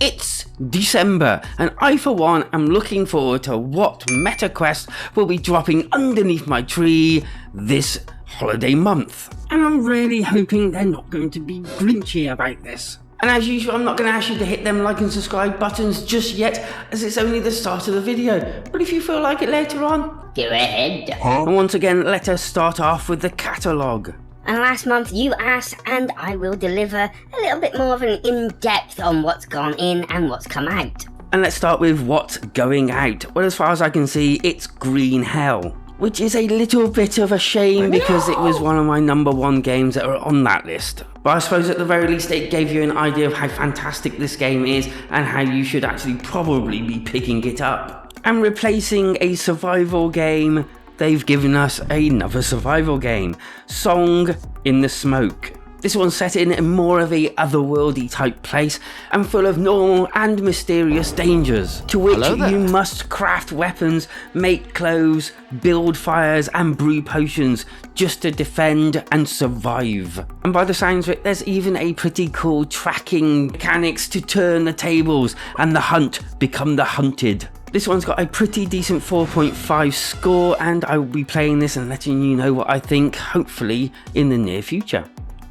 It's December, and I for one am looking forward to what meta quests will be dropping underneath my tree this holiday month. And I'm really hoping they're not going to be grinchy about this. And as usual, I'm not going to ask you to hit them like and subscribe buttons just yet, as it's only the start of the video. But if you feel like it later on, go ahead. And once again, let us start off with the catalogue. And last month you asked, and I will deliver a little bit more of an in-depth on what's gone in and what's come out. And let's start with what's going out. Well, as far as I can see, it's Green Hell, which is a little bit of a shame because it was one of my #1 games that are on that list. But I suppose at the very least it gave you an idea of how fantastic this game is and how you should actually probably be picking it up. And replacing a survival game, they've given us another survival game, Song in the Smoke. This one's set in more of a otherworldly type place and full of normal and mysterious dangers, to which you must craft weapons, make clothes, build fires and brew potions just to defend and survive. And by the sounds of it, there's even a pretty cool tracking mechanics to turn the tables and the hunt become the hunted. This one's got a pretty decent 4.5 score, and I will be playing this and letting you know what I think, hopefully in the near future.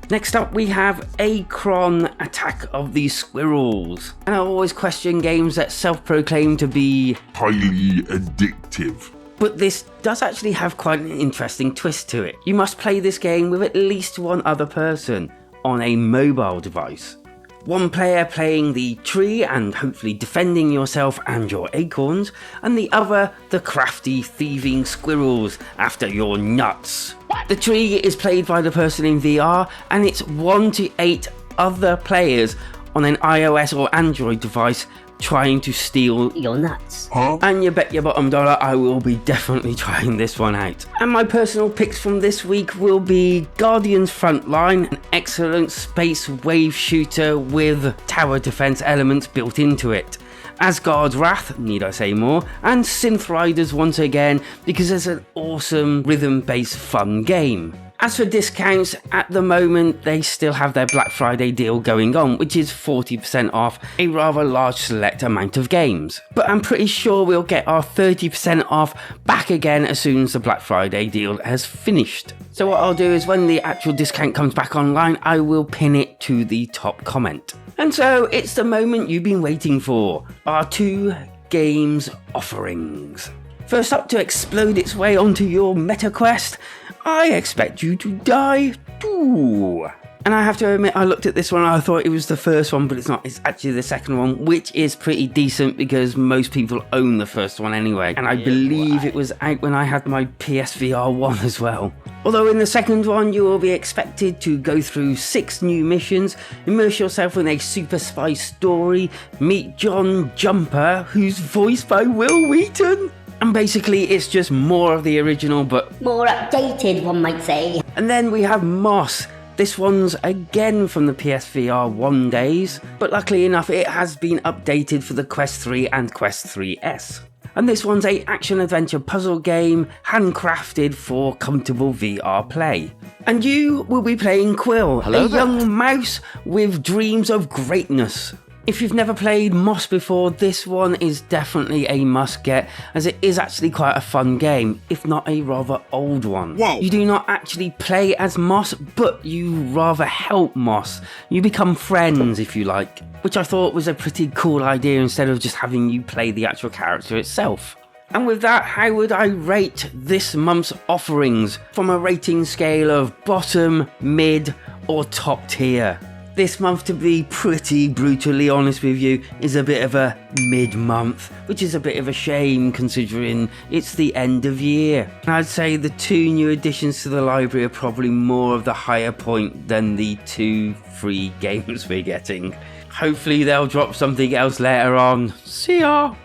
Next up we have Akron Attack of the Squirrels. And I always question games that self-proclaim to be highly addictive. But this does actually have quite an interesting twist to it. You must play this game with at least one other person on a mobile device. One player playing the tree and hopefully defending yourself and your acorns, and the other the crafty thieving squirrels after your nuts. The tree is played by the person in VR, and it's 1 to 8 other players on an iOS or Android device trying to steal your nuts. And you bet your bottom dollar I will be definitely trying this one out. And my personal picks from this week will be Guardian's Frontline, an excellent space wave shooter with tower defense elements built into it. Asgard's Wrath, need I say more, and Synth Riders once again, because it's an awesome rhythm-based fun game. As for discounts, at the moment they still have their Black Friday deal going on, which is 40% off a rather large select amount of games. But I'm pretty sure we'll get our 30% off back again as soon as the Black Friday deal has finished. So what I'll do is when the actual discount comes back online, I will pin it to the top comment. And so it's the moment you've been waiting for, our 2 games offerings. First up, to explode its way onto your meta quest, I expect you to die too. And I have to admit, I looked at this one and I thought it was the first one, but it's not. It's actually the second one, which is pretty decent because most people own the first one anyway. And I believe it was out when I had my PSVR 1 as well. Although in the second one, you will be expected to go through 6 new missions, immerse yourself in a super spy story, meet John Jumper, who's voiced by Will Wheaton. And basically it's just more of the original, but more updated, one might say. And then we have Moss. This one's again from the PSVR 1 days, but luckily enough it has been updated for the Quest 3 and Quest 3S. And this one's a action-adventure puzzle game, handcrafted for comfortable VR play. And you will be playing Quill, a young mouse with dreams of greatness. If you've never played Moss before, this one is definitely a must-get, as it is actually quite a fun game, if not a rather old one. Whoa. You do not actually play as Moss, but you rather help Moss. You become friends, if you like, which I thought was a pretty cool idea instead of just having you play the actual character itself. And with that, how would I rate this month's offerings from a rating scale of bottom, mid, or top tier? This month, to be pretty brutally honest with you, is a bit of a mid-month, which is a bit of a shame considering it's the end of year. And I'd say the 2 new additions to the library are probably more of the higher point than the 2 free games we're getting. Hopefully they'll drop something else later on. See ya!